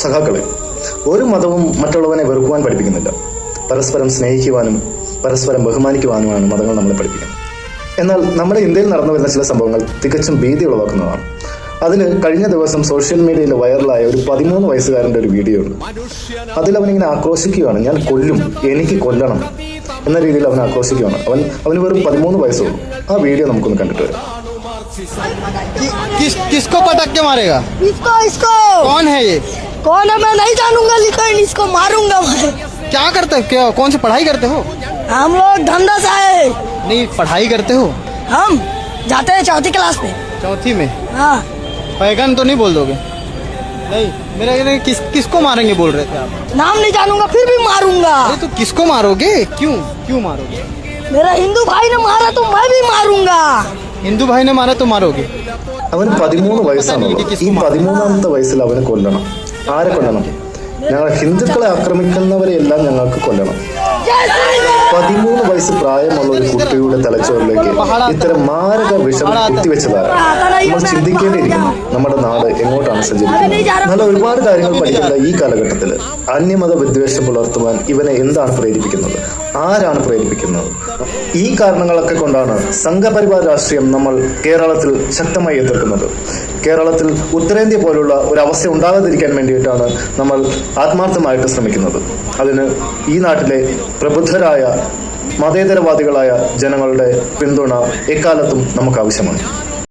സഖാക്കളെ, ഒരു മതവും മറ്റുള്ളവനെ വെറുക്കുവാൻ പഠിപ്പിക്കുന്നില്ല. പരസ്പരം സ്നേഹിക്കുവാനും പരസ്പരം ബഹുമാനിക്കുവാനുമാണ് മതങ്ങൾ നമ്മളെ പഠിപ്പിക്കുന്നത്. എന്നാൽ നമ്മുടെ ഇന്ത്യയിൽ നടന്നു വരുന്ന ചില സംഭവങ്ങൾ തികച്ചും ഭീതി ഉളവാക്കുന്നതാണ്. അതിൽ കഴിഞ്ഞ ദിവസം സോഷ്യൽ മീഡിയയിൽ വൈറലായ ഒരു 13 വയസ്സുകാരൻ്റെ ഒരു വീഡിയോ ഉണ്ട്. അതിലവനിങ്ങനെ ആക്രോശിക്കുകയാണ്, ഞാൻ കൊല്ലും, എനിക്ക് കൊല്ലണം എന്ന രീതിയിൽ അവൻ ആക്രോശിക്കുകയാണ്. അവന് വെറും 13 വയസ്സുള്ളൂ. ആ വീഡിയോ നമുക്കൊന്ന് കണ്ടിട്ട് വരാം. किसको पटक के मारेगा? इसको कौन है ये? कौन है मैं नहीं जानूंगा, लेकिन इसको मारूंगा मैं। क्या करते हो? क्या कौन सी पढ़ाई करते हो? हम लोग धंधा से आए। नहीं, पढ़ाई करते हो? हम जाते हैं 4th क्लास में। 4th में? हाँ। बैगन तो नहीं बोल दोगे? नहीं, मेरा किसको मारेंगे बोल रहे थे आप? नाम नहीं जानूंगा, फिर भी मारूंगा। अरे तो किसको मारोगे? क्यों मारोगे? मेरा हिंदू भाई ने मारा तो मैं भी मारूंगा। हिंदू भाई ने मारा तो मारोगे? അവന് 13 വയസ്സാണുള്ളത്. ഈ 13ാമത്തെ വയസ്സിൽ അവന് കൊല്ലണം. ആരെ കൊല്ലണം? ഞങ്ങൾ ഹിന്ദുക്കളെ ആക്രമിക്കുന്നവരെ എല്ലാം ഞങ്ങൾക്ക് കൊല്ലണം. 13 വയസ്സ് പ്രായമുള്ള ഒരു കുട്ടിയുടെ തലച്ചോറിലേക്ക് ഇത്തരം മാരക വിഷം കുത്തിവെച്ചതാണ്. നമ്മൾ ചിന്തിക്കേണ്ടിയിരിക്കുന്നു, നമ്മുടെ നാട് എങ്ങോട്ടാണ് സഞ്ചരിക്കുന്നത്. നല്ല ഒരുപാട് കാര്യങ്ങൾ പഠിക്കുന്ന ഈ കാലഘട്ടത്തിൽ അന്യമത വിദ്വേഷം പുലർത്തുവാൻ ഇവനെ എന്താണ് പ്രേരിപ്പിക്കുന്നത്? ആരാണ് പ്രേരിപ്പിക്കുന്നത്? ഈ കാരണങ്ങളൊക്കെ കൊണ്ടാണ് സംഘപരിവാർ രാഷ്ട്രീയം നമ്മൾ കേരളത്തിൽ ശക്തമായി എതിർക്കുന്നത്. കേരളത്തിൽ ഉത്തരേന്ത്യ പോലുള്ള ഒരു അവസ്ഥ ഉണ്ടാകാതിരിക്കാൻ വേണ്ടിയിട്ടാണ് നമ്മൾ ആത്മാർത്ഥമായിട്ട് ശ്രമിക്കുന്നത്. അതിന് ഈ നാട്ടിലെ പ്രബുദ്ധരായ മതേതരവാദികളായ ജനങ്ങളുടെ പിന്തുണ എക്കാലത്തും നമുക്ക് ആവശ്യമാണ്.